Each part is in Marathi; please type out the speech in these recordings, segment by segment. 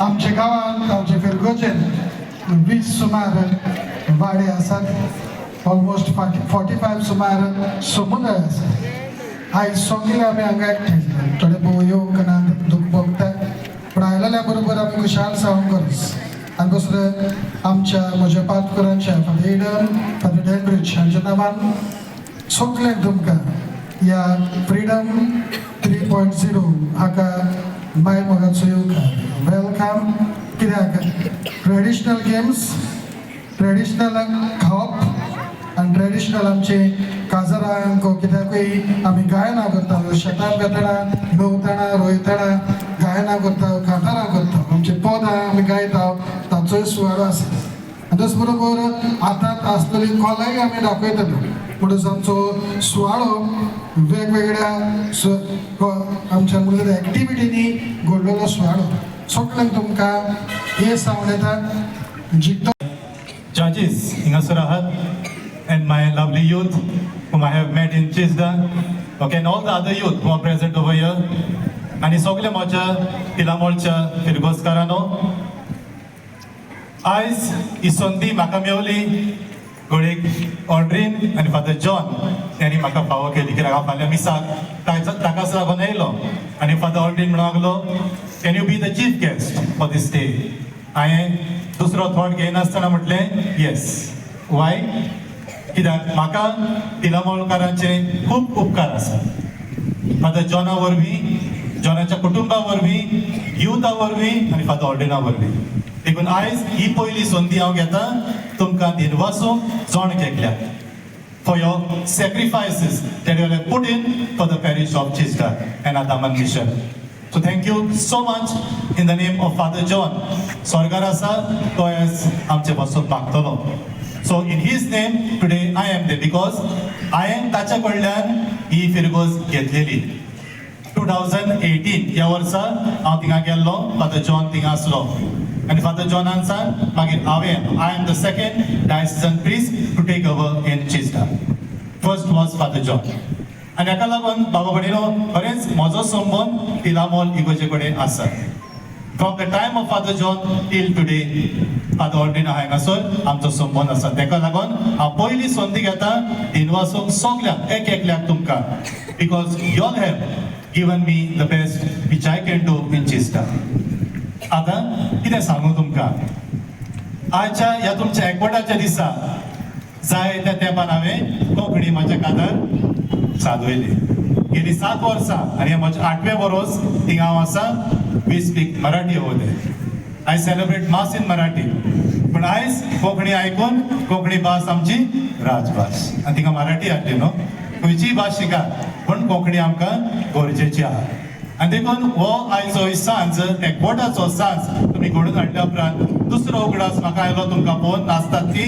आमच्या गावात आमचे फिरगोचेन 20 सुमार वाडे आसात. ऑलमोस्ट 45 सुमार समुदाय आसात. आयज सगळे आमी हांगा एकठांय थोडे भोव येवंक ना दूख भोगता पूण आयलेल्या बरोबर आमी खुशाल सावंकर्स आनी दुसरे आमच्या म्हज्या पातकुरांच्या फादर एडन फादर हेनरिच हांच्या नांवान सगळ्यांक तुमकां ह्या फ्रिडम 3.0 हाका बाय मोगाचो येवकार वेलकम. कित्याक ट्रेडिशनल गेम्स, ट्रेडिशनल खावप आनी ट्रेडिशनल आमचे काजरांक कित्याकूय आमी गायनां करता, शेतान वेतना न्हवतना रोयतना गायनां करता, कांतारां करता, आमचे पदां आमी गायता ताचोय सुवाळो आसा. आनी तेच बरोबर आतां आसतली कलाय आमी दाखयतले म्हणून आमचो सुवाळो वेगवेगळ्या आमच्या म्हणून एक्टिविटीनी घडलेलो सुवाळो सगळ्यांक तुमकां हे सावन येता जिखतो. Judges hingasur ahat and my lovely youth whom I have met in Chisda, okay, and all the other youth who are present over here, आणि सगळे माझ्या तिलामोळच्या फिरगोसकारांनो, आयज ही संदी म्हाका मेवली घोडेक ऑड्रीन आनी फादर जॉन यांनी म्हाका फावो केली. कित्याक हांव फाल्यां मिसाक ताकाच लागून येयलो आनी फादर ऑड्रीन म्हणून लागलो can you be the chief guest for this day. हांवें दुसरो थॉट घेयनासतना म्हटलें येस. वाय? कित्याक म्हाका तिलामोळकारांचे खूब उपकार आसात. फादर जॉना वरवीं, जॉनाच्या कुटुंबा वरवीं, युथा वरवीं आनी फादर ऑर्डिना वरवीं. देखून आयज ही पयली संदी हांव घेता तुमकां दिनवासूंक जोण केल्याक for your sacrifices that you have put in for the parish of Chisda and Adaman Mission. So thank you so much in the name of Father John. Sorgar asa to as amche bosok magtolo. So in his name today I am there because I am tacha कडल्यान ही फिरगोज घेतलेली. 2018 या वर्सा हांव थिंगा गेल्लो, फादर जॉन थिंगा आसलो आनी फादर जॉनान सांग मागीर हांवें I am the second diocesan priest to take over in चिस्टा. फर्स्ट वॉज फादर जॉन आनी हाका लागून बाबा भयणीनो खरेंच म्हजो संबंद तिलामोल इगोजे कडेन आसा. From the time of father John till today father ऑर्डिना हांगासर आमचो संबंद आसा. ताका लागून हांव पयली संदी घेता दिनवासूंक सगळ्यांक एक एकल्याक तुमकां because you all have given me the best which I can do in Chisda. आता कितें सांगू तुमकां, आजच्या ह्या तुमच्या एकवटाच्या दिसा जाय त्या तेंपान हांवें कोंकणी म्हाज्या कांतार सादवयली. गेली 7 वर्सां आनी हें म्हजें 8वें वरोस थिंगा हांव आसा. We speak Marathi over there. I celebrate mass in Marathi. पूण आयज कोंकणी आयकून कोंकणी भास आमची राजभास आनी थिंगा मराठी हाडली न्हू. खंयचीय भास शिका पूण कोंकणी आमकां गरजेची आहा. आनी देखून हो आयचो सांज एकवटाचो सांज तुमी घडोवन हाडल्या उपरांत दुसरो उगडास म्हाका आयलो तुमकां पळोवन नाचतात ती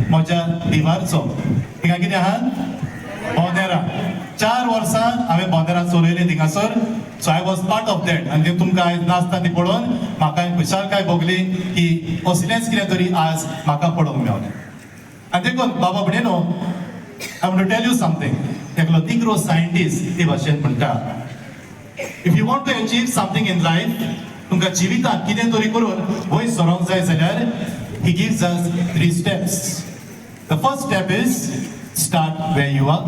म्हज्या दिवारचो. थिंगा कितें आहा बोंदेरां. 4 वर्सां हांवें बोंदेरां चलयली थिंगासर. So I was part of that आनी तुमकां आयज नाचता ती पळोवन म्हाका खुशालकाय भोगली की असलेंच कितें तरी आज म्हाका पळोवंक मेवलें. आनी देखून बाबा भयणीनो I want to tell you something. एकलो तिगरो सायंटिस्ट ते भाशेन म्हणटा if you want to achieve something in life, तुमकां जिवितांत कितें तरी करून वयर सरोंक जाय जाल्यार he gives us 3 steps. The first step is start where you are.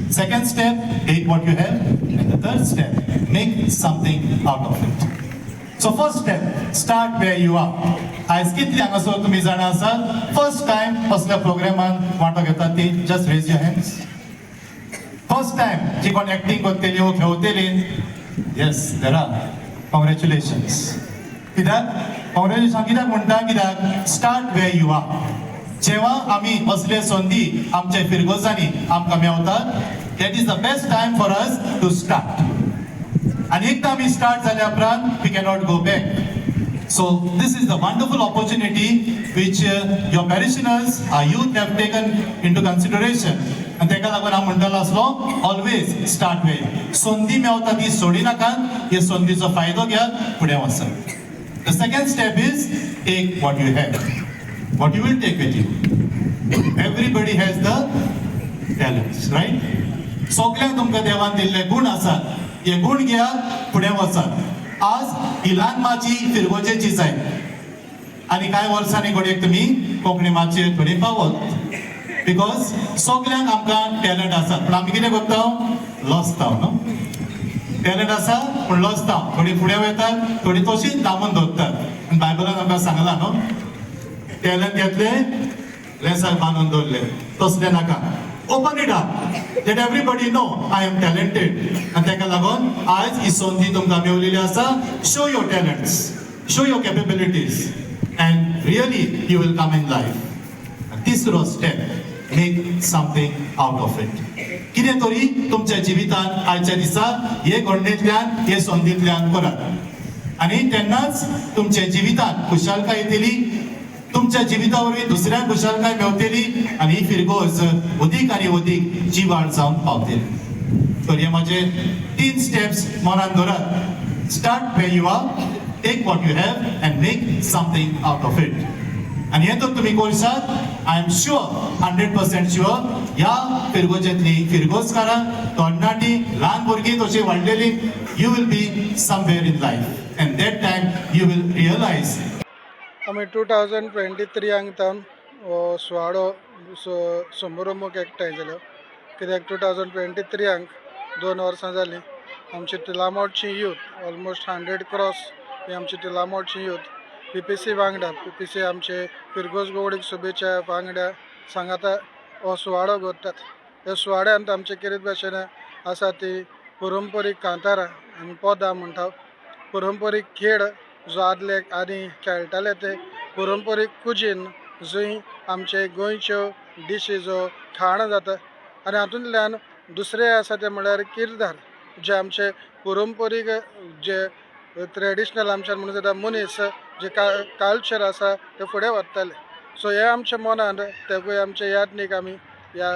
Second step, take what you have. And the third step, make something out of it. So first step, start where you are. आयज कितली हांगासर तुमी जाणा आसात फर्स्ट टायम असल्या प्रोग्रामान वांटो घेतात ती just raise your hands. First time जी कोण एक्टिंग करतली वो खेळटली येस देर आर कॉंग्रॅच्युलेशन्स. कित्याक कॉंग्रॅच्युलेशन कित्याक म्हणटा कित्याक स्टार्ट वेर यू आर. जेव्हा आमी असले संदी आमच्या फिरगोजांनी आमकां मेवतात that is the best time for us to start. आनी एकदां आमी स्टार्ट जाल्या उपरांत we cannot go back. So this is the wonderful opportunity which your parishioners, our youth have taken into consideration. And ताका लागून हांव म्हणटलो आसलो ऑलवेज स्टार्ट वेर. संदी मेवता ती सोडी नाकात. हे संदीचो फायदो घेयात, फुडें वचात. The second step is take what you have. What you will take with you. Everybody has the talents, right? सगळ्यांक तुमकां देवान दिल्ले गुण आसात. हे गुण घेयात, फुडें वचात. आज ही ल्हान माची फिरगोजेची जाय आनी कांय वर्सांनी घडयेक तुमी कोंकणी माचयेर थोडी पावत बिकॉज सगल्यांक आमकां टॅलंट आसा पूण आमी कितें करता लजता न्हू टॅलंट आसा पूण लजता थोडी फुडें वयतात थोडी तशीच दामून दवरतात आनी बायबलान आमकां सांगलां न्हू टॅलंट घेतले लेसाक बांदून दवरले तसलें नाका open it up that everybody know I am talented and ताका लागून आज ही संदी तुमकां मेवलेली आसा show your talents show your capabilities and really you will come in life तिसरो step make something out of it कितें तरी तुमच्या जिवितांत आयच्या दिसा हे घडणेंतल्यान हे संदींतल्यान करात आनी तेन्नाच तुमच्या जिवितांत खुशालकाय येतली तुमच्या जिविता वरवीं दुसऱ्यांक खुशालकाय मेवतली आनी ही फिरगोज अदीक आनी अदीक जिवाळ जावन पावतली तर हे म्हजे 3 स्टेप्स मनान दवरात start where you are take what you have and make something out of it आनी हे तर तुमी करशात आय एम शुअर 100% शुअर ह्या फिरगोजेंतली फिरगोजकारां तरणाटी ल्हान भुरगीं तशीं वाडलेलीं you will be somewhere in life and that time you will realise आमी 2023 तावन हो सुवाळो समारंभाक एकठांय जालो कित्याक 2023 2 वर्सां जालीं आमची तिलामोडची यूथ ऑलमोस्ट 100 क्रॉस ही आमची तिलामोडची यूथ PPC वांगडा PPC आमचे फिरगोज गवडीक शुभेच्छा वांगडा सांगाता हो सुवाळो करतात ह्या सुवाळ्यांत आमचे कितें भाशेन आसा ती पारंपारीक कांतारां आनी पदां म्हणटा पारंपारीक खेळ जो आदले आनी खेळटाले ते पारंपारीक कुजीन जंय आमचे गोंयच्यो डिशीजो खाण जाता आनी हातूंतल्यान दुसरें आसा तें म्हळ्यार किरदार जे आमचे पारंपारीक जे ट्रेडिशनल आमच्यान म्हणून जाता मनीस जे कल्चर आसा ते फुडें व्हरताले सो हे आमच्या मनान तेवूय आमचे यादनीक आमी ह्या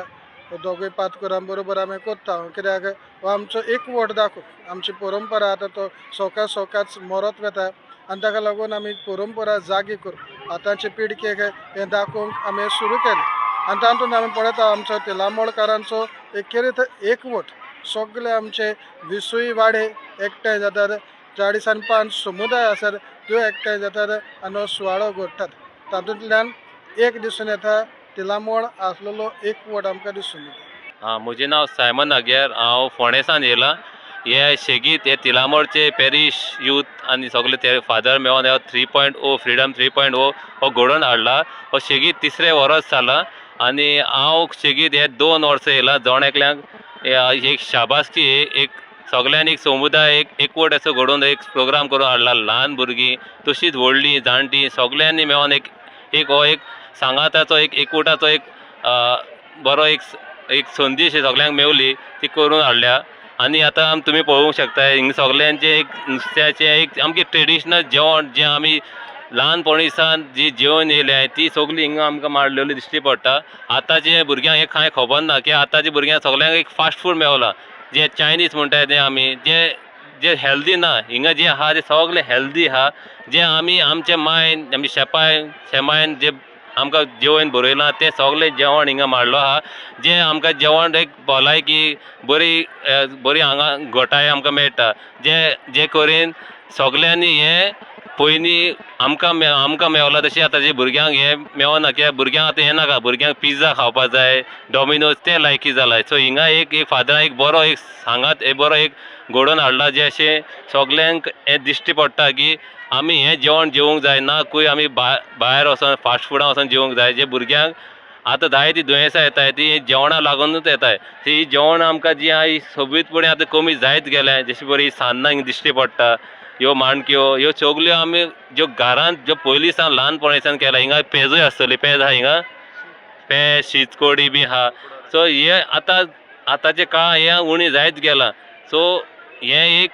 दोगूय पातकुरां बरोबर आमी करता कित्याक हो आमचो एकवट दाखोवप आमची परंपरा आतां तो सोकाच मरत वता आनी ताका लागून आमी परंपरा जागी करूं आतांचे पिळगेक हें दाखोवंक आमी सुरू केलें आनी तातूंत आमी पळयता आमचो तिलामोळकारांचो एक कितें एकवट सगळे आमचे 20 वाडे एकठांय जातात 40-5 समुदाय आसात त्यो एकठांय जातात आनी हो सुवाळो करतात तातूंतल्यान एक दिसून येता तिलामोळ आसलेलो एकवट आमकां दिसून येता म्हजें नांव सायमन नाग्यार हांव फोंडेसान येयलां हे शेगीत हे तिलामोळचे पॅरीश यूथ आनी सगळे ते फादर मेळोन हो 3.0 फ्रिडम 3.0 हो घडोवन हाडला हो शेगीत 3रे वर्स जालां आनी हांव शेगीत हे 2 वर्सां येयलां जोण एकल्यांक एक शाबासकी एक सगळ्यांनी एक समुदाय एकवट असो घडोवन एक प्रोग्राम करून हाडला ल्हान भुरगीं तशींच व्हडलीं जाणटीं सगळ्यांनी मेळोन एक हो एक सांगाताचो एक एकवटाचो एक बरो एक संदेश सगळ्यांक मेवली ती करून हाडल्या आनी आतां तुमी पळोवंक शकता हिंगा सगळ्यांचें एक नुस्त्याचें एक आमचें ट्रेडिशनल जेवण जें आमी ल्हानपणीसान जी जेवण येयल्या ती सगळीं हिंगा आमकां मांडलेली दिश्टी पडटा आतांचे भुरग्यांक हे कांय खबर ना की आतांच्या भुरग्यांक सगळ्यांक एक फास्ट फूड मेवला जे चायनीज म्हणटात ते आमी जे हेल्दी ना हिंगा जे आहा ते सगळे हेल्दी आहा जे आमी आमचे मायन आमचे शेमायन जे आमकां जेवण बरयलां तें सगळें जेवण हिंगा मांडलो आहा जे आमकां जेवण एक भलायकी बरी हांगा घोटाय आमकां मेळटा जे करीन सगळ्यांनी हे पयलीं आमकां मेवला तशें आतांच्या भुरग्यांक हे मेवना कित्याक भुरग्यांक आतां हें नाका भुरग्यांक पिझ्झा खावपा जाय डॉमिनोज तें लायकी जालां सो हिंगा एक फादरान एक बरो एक सांगात एक बरो एक घडोवन हाडला जे अशें सगल्यांक हें दिश्टी पडटा की आमी हें जेवण जेवंक जाय नाकूय आमी भायर वचोन फास्ट फुडां वचोन जेवंक जाय जे भुरग्यांक आतां जायतीं दुयेंसां येताय ती जेवणा लागूनूच येताय ती जेवण आमकां जी आहा ही सोबीतपणी आतां कमी जायत गेलें जशी बरी सान्नां हिंगा दिश्टी पडटा ह्यो माणक्यो ह्यो सगल्यो आमी ज्यो घरांत ज्यो पयलीं सावन ल्हानपणीसान केला हिंगा पेजूय आसतली पेज आहा हिंगा पेज शीतकोडी बी आहा सो हे आतांचे काळ हें उणी जायत गेलां सो हें एक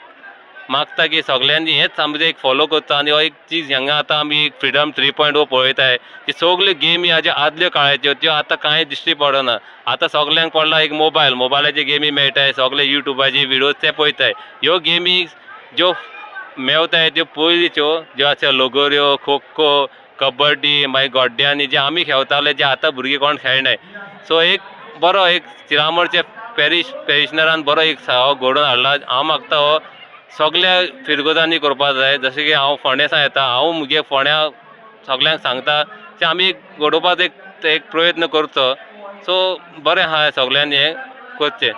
मागता की सगळ्यांनी हेंच आमी एक फॉलो करता आनी हो एक चीज हांगा आतां आमी एक फ्रिडम 3.0 पळयताय की सगल्यो गेमी ह्या ज्यो आदल्यो काळाच्यो त्यो आतां कांय दिश्टी पडना आतां सगल्यांक पडला एक मोबायलाचे गेमी मेळटाय सगळे युट्यूबाचे विडियोज ते पळयताय ह्यो गेमी ज्यो मेवताय त्यो पयलींच्यो ज्यो आसा लगोऱ्यो खो खो कबड्डी मागीर गोड्ड्यांनी जे आमी खेळटाले जे आतां भुरगीं कोण खेळनाय सो एक बरो एक तिलामोळचे पेरिशनरान बरो एक घडोवन हाडला हांव मागता हो सगल्या फिरगोजांनी करपा जाय. जशें की हांव फोंडेसान येता, हांव मुगे फोंड्या सगल्यांक सांगता की आमी घडोवपाचो एक प्रयत्न करचो. सो बरें आहा सगल्यांनी हें करचें.